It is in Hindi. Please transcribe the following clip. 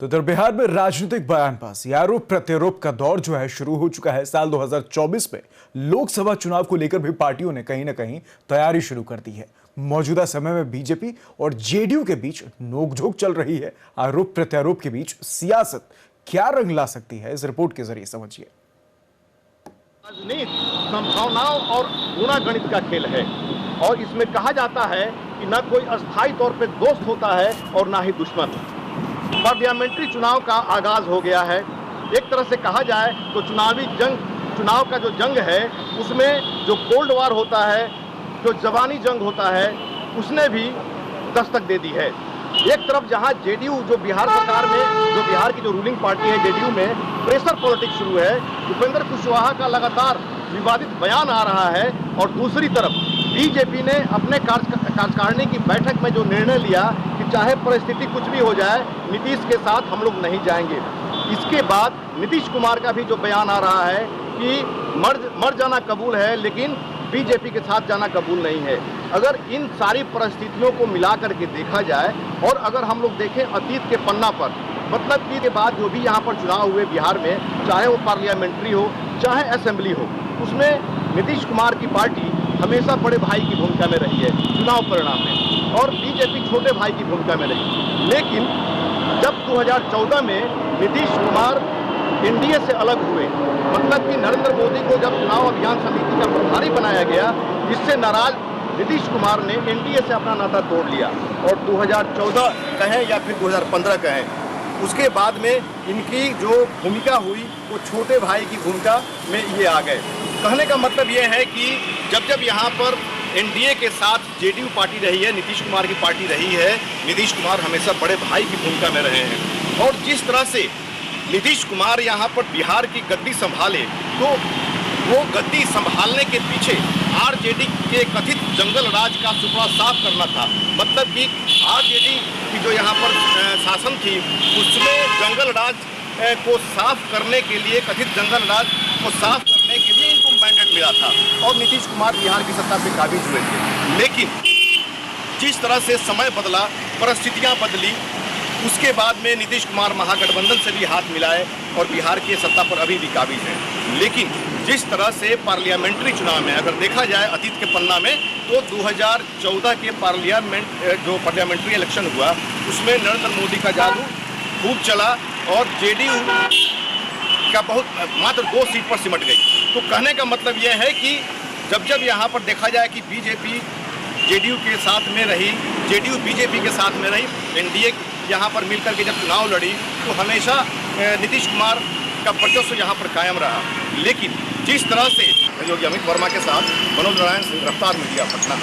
तो इधर बिहार में राजनीतिक बयानबाजी आरोप प्रत्यारोप का दौर जो है शुरू हो चुका है। साल 2024 में लोकसभा चुनाव को लेकर भी पार्टियों ने कहीं ना कहीं तैयारी शुरू कर दी है। मौजूदा समय में बीजेपी और जेडीयू के बीच नोकझोंक चल रही है। आरोप प्रत्यारोप के बीच सियासत क्या रंग ला सकती है, इस रिपोर्ट के जरिए समझिए। राजनीति संभावनाओं और गुणागणित का खेल है और इसमें कहा जाता है कि न कोई अस्थायी तौर पे दोस्त होता है और ना ही दुश्मन। पार्लियामेंट्री चुनाव का आगाज हो गया है। एक तरह से कहा जाए तो चुनाव का जो जंग है उसमें जो कोल्ड वार होता है, जो जवानी जंग होता है, उसने भी दस्तक दे दी है। एक तरफ जहां जेडीयू जो बिहार सरकार में जो बिहार की जो रूलिंग पार्टी है जेडीयू में प्रेशर पॉलिटिक्स शुरू है, उपेंद्र कुशवाहा का लगातार विवादित बयान आ रहा है और दूसरी तरफ बीजेपी ने अपने कार्यकारिणी की बैठक में जो निर्णय लिया कि चाहे परिस्थिति कुछ भी हो जाए नीतीश के साथ हम लोग नहीं जाएंगे। इसके बाद नीतीश कुमार का भी जो बयान आ रहा है कि मर जाना कबूल है लेकिन बीजेपी के साथ जाना कबूल नहीं है। अगर इन सारी परिस्थितियों को मिला करके देखा जाए और अगर हम लोग देखें अतीत के पन्ना पर, मतलब कि के बाद जो भी यहाँ पर चुनाव हुए बिहार में, चाहे वो पार्लियामेंट्री हो चाहे असेंबली हो, उसमें नीतीश कुमार की पार्टी हमेशा बड़े भाई की भूमिका में रही है चुनाव परिणाम में और बीजेपी छोटे भाई की भूमिका में रही। लेकिन जब 2014 में नीतीश कुमार एनडीए से अलग हुए, मतलब कि नरेंद्र मोदी को जब चुनाव अभियान समिति का प्रभारी बनाया गया, जिससे नाराज नीतीश कुमार ने एनडीए से अपना नाता तोड़ लिया और 2014 कहें या फिर 2015 कहें, उसके बाद में इनकी जो भूमिका हुई वो छोटे भाई की भूमिका में ये आ गए। कहने का मतलब ये है कि जब यहाँ पर एनडीए के साथ जेडीयू पार्टी रही है, नीतीश कुमार की पार्टी रही है, नीतीश कुमार हमेशा बड़े भाई की भूमिका में रहे हैं और जिस तरह से नीतीश कुमार यहाँ पर बिहार की गद्दी संभाले तो वो गद्दी संभालने के पीछे आरजेडी के कथित जंगल राज का सुपड़ा साफ करना था। मतलब कि आरजेडी की जो यहाँ पर शासन थी उसमें जंगल राज को साफ करने के लिए, कथित जंगल राज को साफ करने के लिए इनको मैंडेट मिला था और नीतीश कुमार बिहार की सत्ता पे काबिज हुए थे। लेकिन जिस तरह से समय बदला, परिस्थितियाँ बदली, उसके बाद में नीतीश कुमार महागठबंधन से भी हाथ मिलाए और बिहार की सत्ता पर अभी भी काबिज हैं। लेकिन जिस तरह से पार्लियामेंट्री चुनाव में अगर देखा जाए अतीत के पन्ना में तो 2014 के पार्लियामेंट्री इलेक्शन हुआ उसमें नरेंद्र मोदी का जादू खूब चला और जेडीयू का मात्र 2 सीट पर सिमट गई। तो कहने का मतलब यह है कि जब यहाँ पर देखा जाए कि बीजेपी जेडीयू के साथ में रही, जेडीयू बीजेपी के साथ में रही, एनडीए यहाँ पर मिलकर के जब चुनाव लड़ी तो हमेशा नीतीश कुमार का वर्चस्व यहाँ पर कायम रहा। लेकिन जिस तरह से योगी अमित वर्मा के साथ मनोज नारायण सिंह गिरफ्तार मीडिया पटना।